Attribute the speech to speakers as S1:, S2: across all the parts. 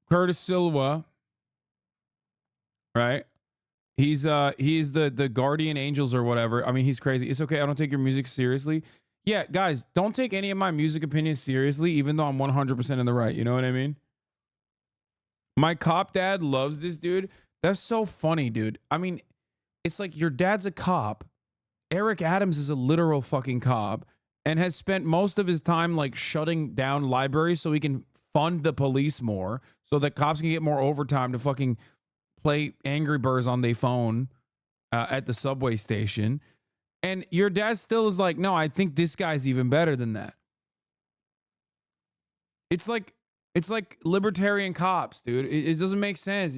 S1: Curtis Silva, right? He's the guardian angels or whatever. I mean, he's crazy. It's okay. I don't take your music seriously. Yeah, guys, don't take any of my music opinions seriously, even though I'm 100% in the right. You know what I mean? My cop dad loves this dude. That's so funny, dude. I mean, it's like your dad's a cop. Eric Adams is a literal fucking cop and has spent most of his time like shutting down libraries so he can fund the police more so that cops can get more overtime to fucking play Angry Birds on their phone at the subway station. And your dad still is like, no, I think this guy's even better than that. It's like libertarian cops, dude. It doesn't make sense.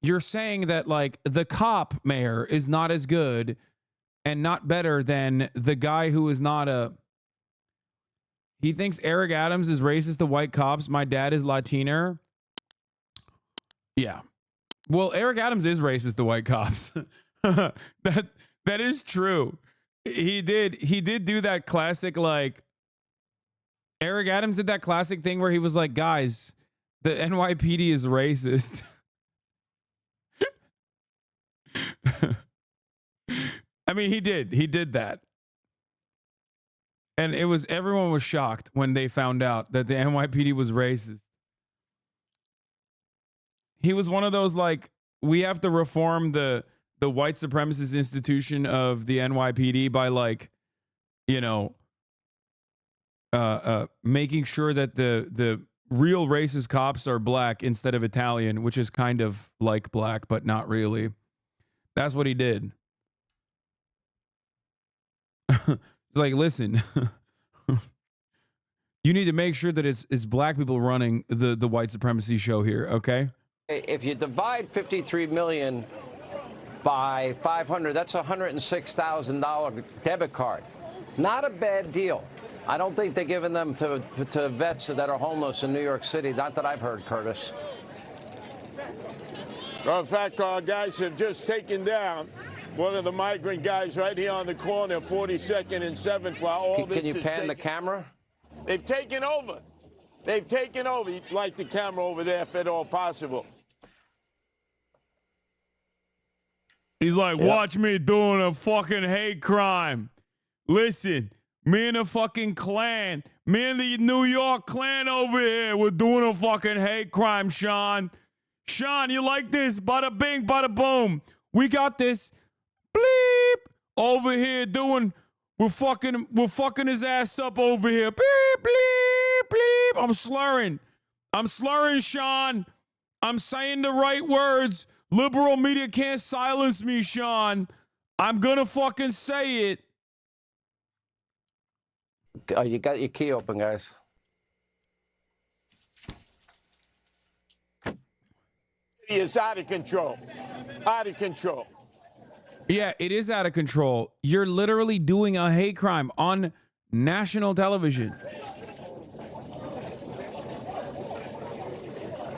S1: You're saying that like the cop mayor is not as good and not better than the guy who is not a. He thinks Eric Adams is racist to white cops. My dad is Latiner. Yeah. Well, Eric Adams is racist to white cops. that is true. He did do that classic, like Eric Adams did that classic thing where he was like, guys, the NYPD is racist. I mean, he did that. And everyone was shocked when they found out that the NYPD was racist. He was one of those like, we have to reform the white supremacist institution of the NYPD by like, you know, making sure that the real racist cops are black instead of Italian, which is kind of like black, but not really. That's what he did. It's like, listen, you need to make sure that it's black people running the white supremacy show here, okay?
S2: If you divide 53 million by 500, that's a $106,000 debit card. Not a bad deal. I don't think they're giving them to vets that are homeless in New York City. Not that I've heard, Curtis.
S3: Well, in fact, our guys have just taken down one of the migrant guys right here on the corner, 42nd and 7th. While all this
S2: Can you pan the camera?
S3: They've taken over. They've taken over. You'd like the camera over there if at all possible.
S1: He's like, watch me doing a fucking hate crime. Listen, me and the fucking Klan, me and the New York Klan over here, we're doing a fucking hate crime, Sean. Sean, you like this? Bada bing, bada boom. We got this. Bleep. Over here we're fucking his ass up over here. Bleep, bleep, bleep. I'm slurring, Sean. I'm saying the right words. Liberal media can't silence me, Sean. I'm gonna fucking say it.
S2: Oh, you got your key open, guys.
S3: It's out of control. Out of control.
S1: Yeah, it is out of control. You're literally doing a hate crime on national television.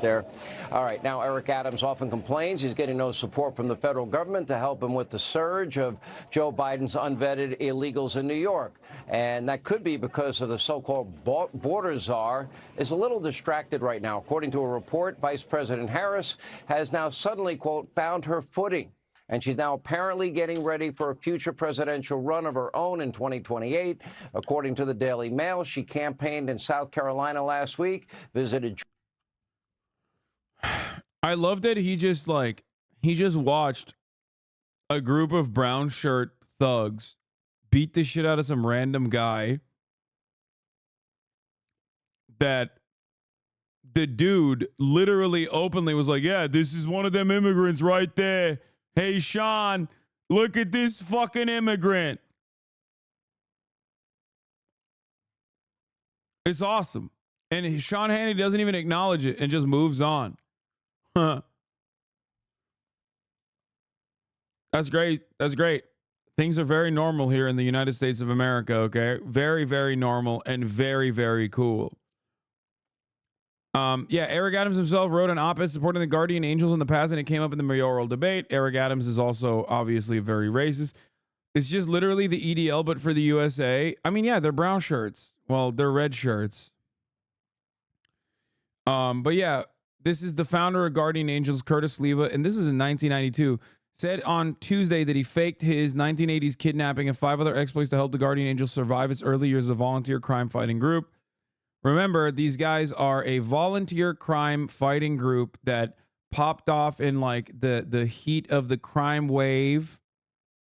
S2: There. All right. Now, Eric Adams often complains he's getting no support from the federal government to help him with the surge of Joe Biden's unvetted illegals in New York. And that could be because of the so-called border czar is a little distracted right now. According to a report, Vice President Harris has now suddenly, quote, found her footing. And she's now apparently getting ready for a future presidential run of her own in 2028. According to the Daily Mail, she campaigned in South Carolina last week, visited.
S1: I love that he just watched a group of brown shirt thugs beat the shit out of some random guy that the dude literally openly was like, yeah, this is one of them immigrants right there. Hey, Sean, look at this fucking immigrant. It's awesome. And Sean Hannity doesn't even acknowledge it and just moves on. Huh. That's great. That's great. Things are very normal here in the United States of America, okay? Very, very normal and very, very cool. Yeah, Eric Adams himself wrote an op-ed supporting the guardian angels in the past, and it came up in the mayoral debate. Eric Adams is also obviously very racist. It's just literally the EDL, but for the USA. I mean, yeah, they're brown shirts. Well, they're red shirts. But yeah, this is the founder of Guardian Angels, Curtis Leva, and this is in 1992. Said on Tuesday that he faked his 1980s kidnapping and 5 other exploits to help the Guardian Angels survive its early years as a volunteer crime fighting group. Remember, these guys are a volunteer crime fighting group that popped off in like the heat of the crime wave,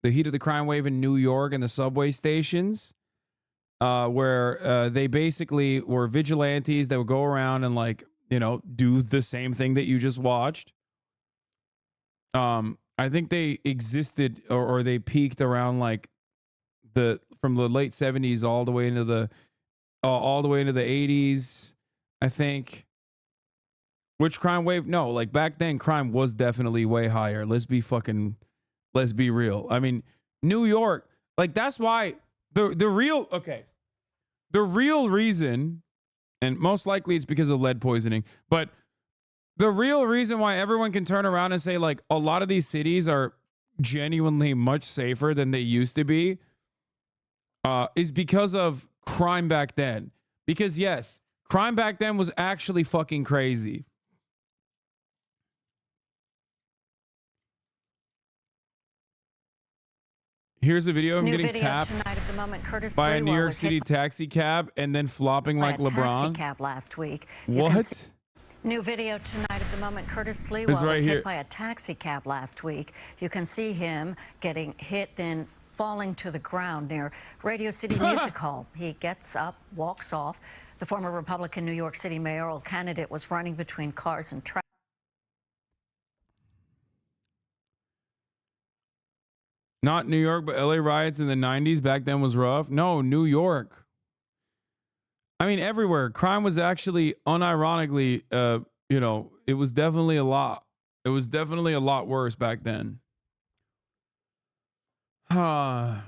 S1: in New York and the subway stations, where they basically were vigilantes that would go around and like, do the same thing that you just watched. I think they existed or they peaked around like from the late 70s all the way into the 80s, I think. Which crime wave? No, like back then crime was definitely way higher. Let's be real. I mean, New York, like that's why the real reason, and most likely it's because of lead poisoning, but the real reason why everyone can turn around and say like a lot of these cities are genuinely much safer than they used to be is because of crime back then. Because yes, crime back then was actually fucking crazy. Here's a video of him getting tapped
S4: tonight of the moment
S1: by a New York City taxi cab and then flopping like LeBron.
S4: Taxi cab last week.
S1: What?
S4: New video tonight of the moment Curtis Lewa was hit by a taxi cab last week. You can see him getting hit, then falling to the ground near Radio City Music Hall. He gets up, walks off. The former Republican New York City mayoral candidate was running between cars and traffic.
S1: Not New York, but LA riots in the 90s back then was rough. No, New York. I mean, everywhere. Crime was actually unironically, it was definitely a lot. It was definitely a lot worse back then. But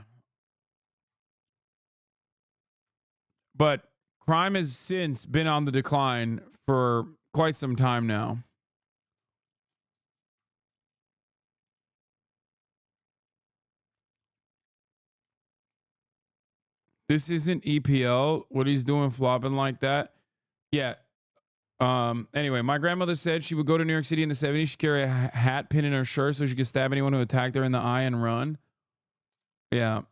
S1: crime has since been on the decline for quite some time now. This isn't EPL. What he's doing flopping like that. Yeah. Anyway, my grandmother said she would go to New York City in the 70s. She'd carry a hat pin in her shirt so she could stab anyone who attacked her in the eye and run. Yeah.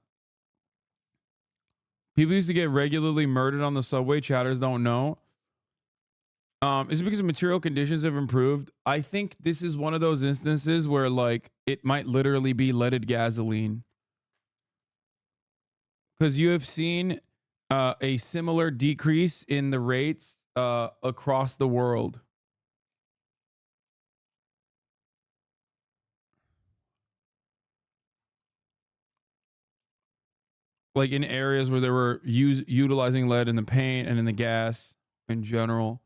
S1: People used to get regularly murdered on the subway. Chatters don't know. Is it because the material conditions have improved? I think this is one of those instances where like it might literally be leaded gasoline. Because you have seen a similar decrease in the rates across the world. Like in areas where they were utilizing lead in the paint and in the gas in general.